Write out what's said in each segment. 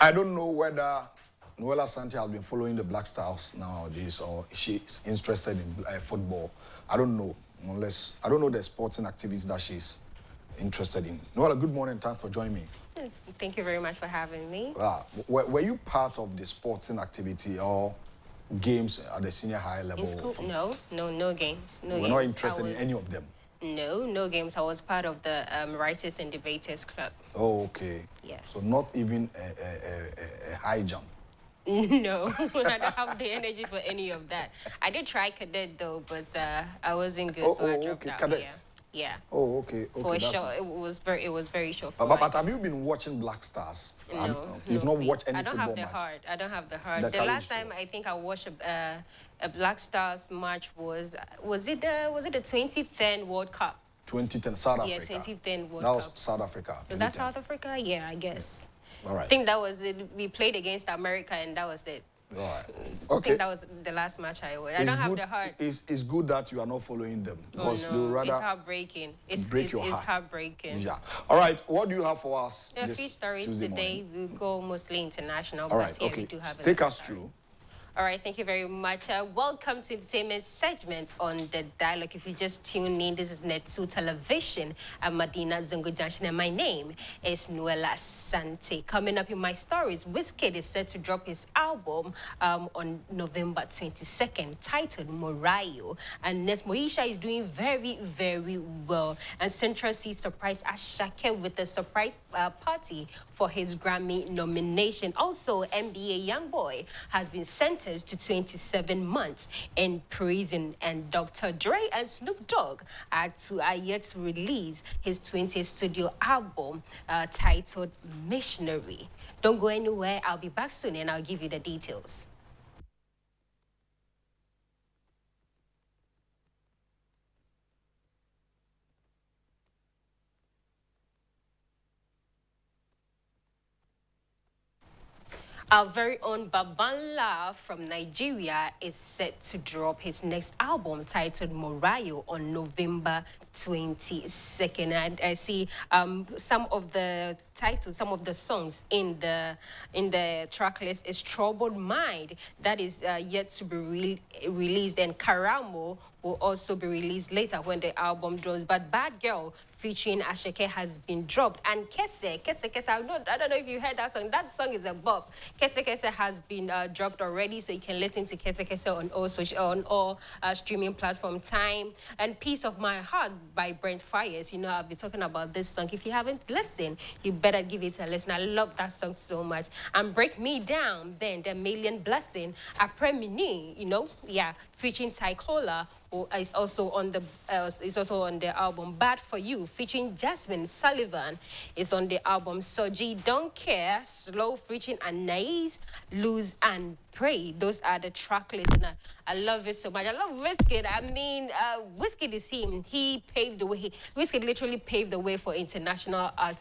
I don't know whether Noella Santi has been following the Black Stars nowadays or she's interested in football. I don't know, unless I don't know the sporting activities that she's interested in. Noella, good morning. Thanks for joining me. Thank you very much for having me. Were you part of the sporting activity or games at the senior high level? No games. No We're games. not interested in any of them? No games. I was part of the Writers and Debaters Club. Oh, okay. Yes. So not even a high jump? No, I don't have the energy for any of that. I did try cadet though, but I wasn't good, so I dropped out. Cadet. Yeah. Oh, okay. For sure, it was very short. But have you been watching Black Stars? No. You've not watched any football match? I don't have the heart. The last time I think I watched a Black Stars match was it the 2010 World Cup? 2010 South Africa. Yeah, 2010 World Cup. That was South Africa. Was that South Africa? Yeah, I guess. Yeah. All right. I think that was it. We played against America, and that was it. All right. Okay. I think that was the last match I watched. I don't have the heart. It's good that you are not following them because they rather it's heartbreaking. Break your heart. It's heartbreking. Yeah. All right. What do you have for us? A few stories Tuesday today. We'll go mostly international. All right. Okay. Take us through. All right, thank you very much. Welcome to entertainment segment on The Dialogue. If you just tune in, this is Net2 Television. I'm Madina Zungu Junction, and my name is Noella Santi. Coming up in my stories, Wizkid is set to drop his album on November 22nd, titled Morayo. And Nes Moesha is doing very, very well. And Central C surprised Ashake with a surprise party for his Grammy nomination. Also, NBA Youngboy has been sentenced to 27 months in prison, and Dr. Dre and Snoop Dogg are yet to release his 20th studio album titled Missionary. Don't go anywhere. I'll be back soon and I'll give you the details. Our very own Babanla from Nigeria is set to drop his next album titled Morayo on November 22nd. And I see some of the titles, some of the songs in the track list is Troubled Mind, that is yet to be released, and Karamo will also be released later when the album drops. But Bad Girl featuring Ashake has been dropped, and Kese, I don't know if you heard that song. That song is a bop. Kese has been dropped already, so you can listen to Kese on all streaming platform time. And Peace of My Heart by Brent Fires. You know, I've been talking about this song. If you haven't listened, you better give it a listen. I love that song so much. And Break Me Down, then the Million Blessing, Après Mini, you know, yeah, featuring Tycola, who is also on the album. Bad For You, featuring Jasmine Sullivan, is on the album. Soji Don't Care, Slow, featuring Anais, Lose and Pray. Those are the track lists, and I love it so much. I love Wizkid. I mean, Wizkid is him. He paved the way. Wizkid literally paved the way for international art,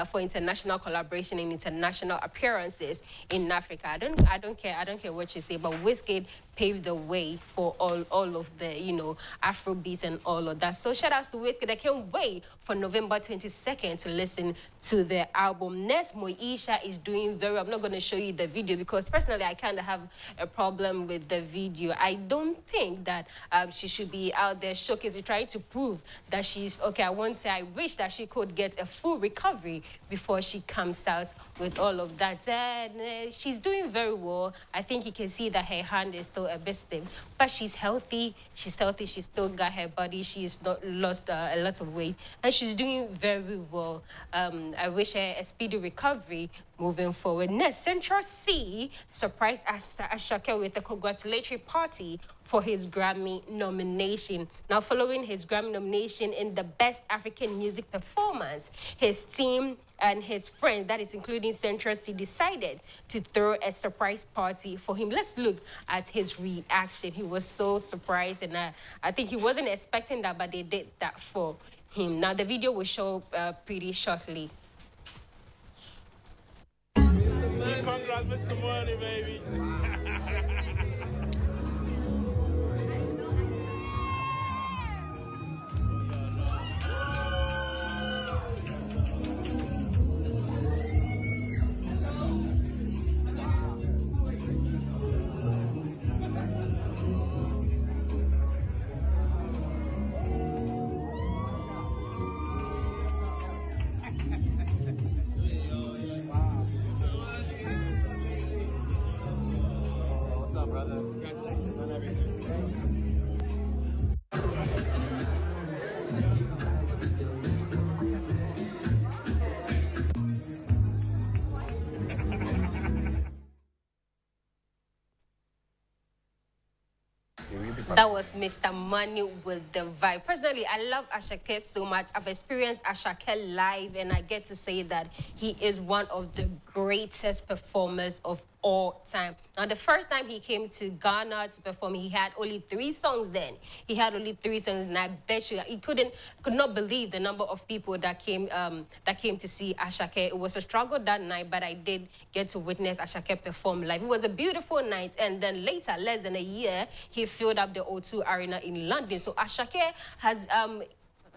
for international collaboration and international appearances in Africa. I don't care what you say, but Wizkid paved the way for all of the, you know, Afrobeat and all of that. So shout out to Wizkid. I can't wait for November 22nd to listen to the album. Nes Moesha is doing very well. I'm not going to show you the video because personally I kind of have a problem with the video. I don't think that she should be out there showcasing, trying to prove that she's okay. I won't say I wish that she could get a full recovery before she comes out with all of that. And she's doing very well. I think you can see that her hand is still a bit stiff, but she's healthy. She's still got her body. She's not lost a lot of weight, and she's doing very well. I wish her a speedy recovery moving forward. Next, Central C surprised Ashake with a congratulatory party for his Grammy nomination. Now, following his Grammy nomination in the Best African Music Performance, his team and his friends, that is including Central C, decided to throw a surprise party for him. Let's look at his reaction. He was so surprised, and I think he wasn't expecting that, but they did that for him. Now, the video will show pretty shortly. Congrats, Mr. Money, baby. That was Mr. Money with the vibe. Personally, I love Ashake so much. I've experienced Ashake live, and I get to say that he is one of the greatest performers of all time. Now, the first time he came to Ghana to perform, he had only 3 songs then. He had only 3 songs, and I bet you he could not believe the number of people that came to see Ashake. It was a struggle that night, but I did get to witness Ashake perform live. It was a beautiful night, and then later, less than a year, he filled up the O2 Arena in London. So Ashake has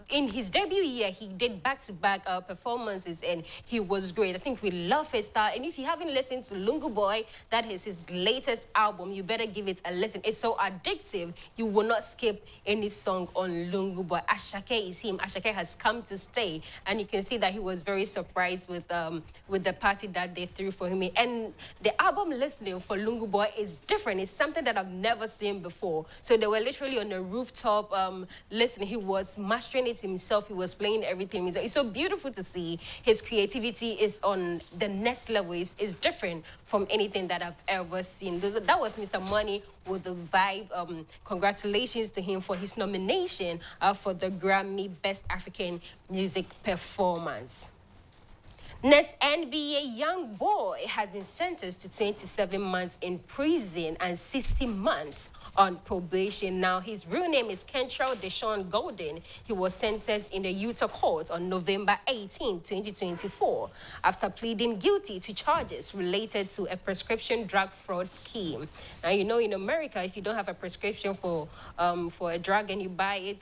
in his debut year, he did back-to-back performances, and he was great. I think we love his style. And if you haven't listened to Lungu Boy, that is his latest album, you better give it a listen. It's so addictive, you will not skip any song on Lungu Boy. Ashake is him. Ashake has come to stay, and you can see that he was very surprised with the party that they threw for him. And the album listening for Lungu Boy is different. It's something that I've never seen before. So they were literally on the rooftop listening. He was mastering it himself. He was playing everything. It's so beautiful to see. His creativity is on the next level. It's different from anything that I've ever seen. That was Mr. Money with the vibe. Congratulations to him for his nomination for the Grammy Best African Music Performance. Next, NBA young boy has been sentenced to 27 months in prison and 60 months on probation. Now, his real name is Kentrell Deshaun Golden. He was sentenced in the Utah court on November 18, 2024, after pleading guilty to charges related to a prescription drug fraud scheme. Now, you know, in America, if you don't have a prescription for a drug and you buy it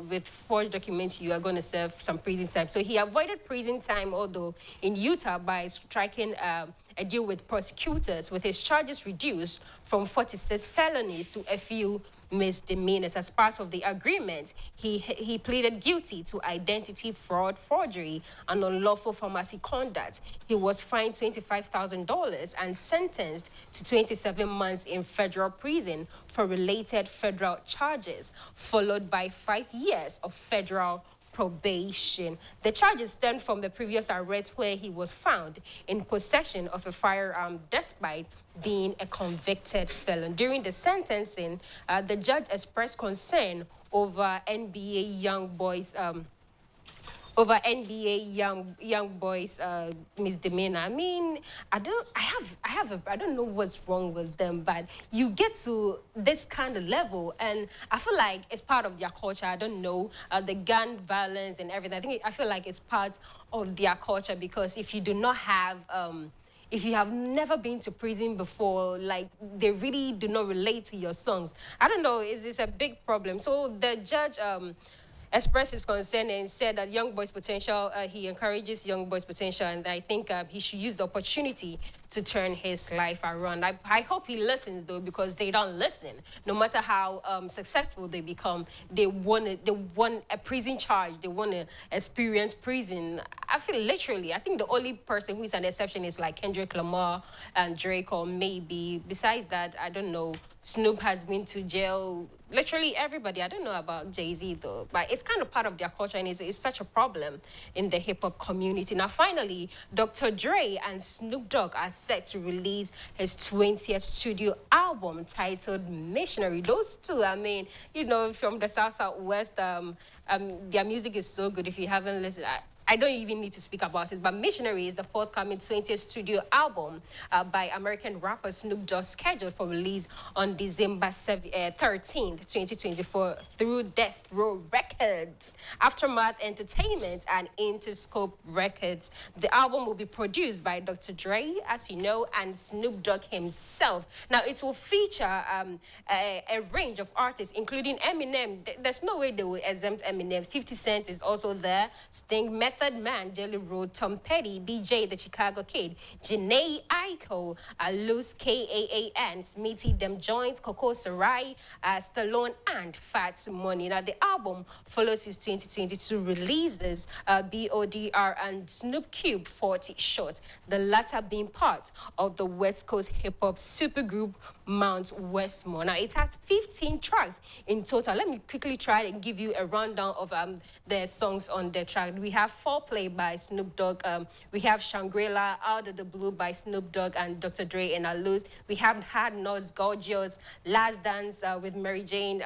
with forged documents, you are going to serve some prison time. So he avoided prison time, although in Utah, by striking a deal with prosecutors, with his charges reduced from 46 felonies to a few misdemeanors. As part of the agreement, he pleaded guilty to identity fraud, forgery, and unlawful pharmacy conduct. He was fined $25,000 and sentenced to 27 months in federal prison for related federal charges, followed by 5 years of federal probation. The charges stemmed from the previous arrest where he was found in possession of a firearm despite being a convicted felon. During the sentencing, the judge expressed concern over NBA young boys misdemeanor. I mean, I don't know what's wrong with them, but you get to this kind of level, and I feel like it's part of their culture. I don't know, the gun violence and everything. I feel like it's part of their culture, because if you do not have if you have never been to prison before, like, they really do not relate to your songs. I don't know, it's a big problem. So the judge expressed his concern and said that young boys' potential, he encourages young boys' potential, and I think he should use the opportunity to turn his life around. I hope he listens, though, because they don't listen. No matter how successful they become, they want a prison charge. They want to experience prison. I think the only person who is an exception is like Kendrick Lamar and Drake, or maybe. Besides that, I don't know. Snoop has been to jail. Literally everybody. I don't know about Jay-Z, though, but it's kind of part of their culture, and it's such a problem in the hip-hop community. Now, finally, Dr. Dre and Snoop Dogg are set to release his 20th studio album titled Missionary. Those two, I mean, you know, from the Southwest, their music is so good. If you haven't listened, I don't even need to speak about it, but Missionary is the forthcoming 20th studio album by American rapper Snoop Dogg, scheduled for release on December 13th, 2024 through Death Row Records, Aftermath Entertainment, and Interscope Records. The album will be produced by Dr. Dre, as you know, and Snoop Dogg himself. Now, it will feature a range of artists, including Eminem. There's no way they will exempt Eminem. 50 Cent is also there. Sting, Method Man, Jelly Roll, Tom Petty, DJ The Chicago Kid, Janae Aiko, Luz Kaan, Smitty Dem Joint, Coco Sarai, Stallone, and Fats Money. Now, the album follows his 2022 releases, BODR and Snoop Cube 40 Short, the latter being part of the West Coast hip-hop supergroup Mount Westmore. Now, it has 15 tracks in total. Let me quickly try and give you a rundown of the songs on the track. We have 4 Foreplay by Snoop Dogg. We have Shangri-La, Out of the Blue by Snoop Dogg and Dr. Dre and Aluz. We have Hard Knocks, Gorgeous, Last Dance with Mary Jane.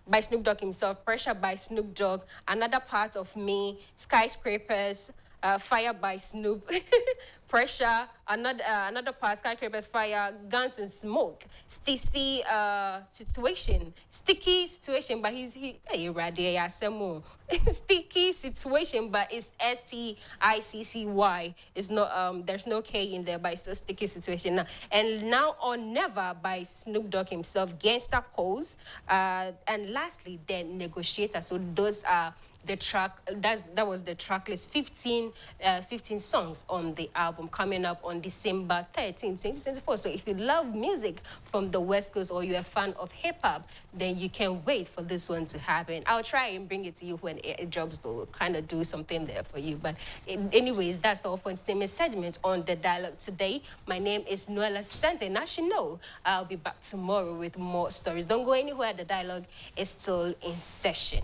By Snoop Dogg himself, Pressure by Snoop Dogg, Another Part of Me, Skyscrapers, Fire by Snoop, Pressure, another part, Skyscrapers, Fire, Guns and Smoke, Sticky Situation, but Sticky Situation, but it's STICCY. It's not there's no K in there, but it's a Sticky Situation now. And Now or Never by Snoop Dogg himself, Gangsta Pose, and lastly, then Negotiator. So those are the track. That was the track list. 15 songs on the album coming up on December 13th, 2024. So if you love music from the West Coast or you're a fan of hip hop, then you can wait for this one to happen. I'll try and bring it to you when it drops, to kind of do something there for you. But anyways, that's all for entertainment segment on The Dialogue today. My name is Noella Sante, and as you know, I'll be back tomorrow with more stories. Don't go anywhere. The Dialogue is still in session.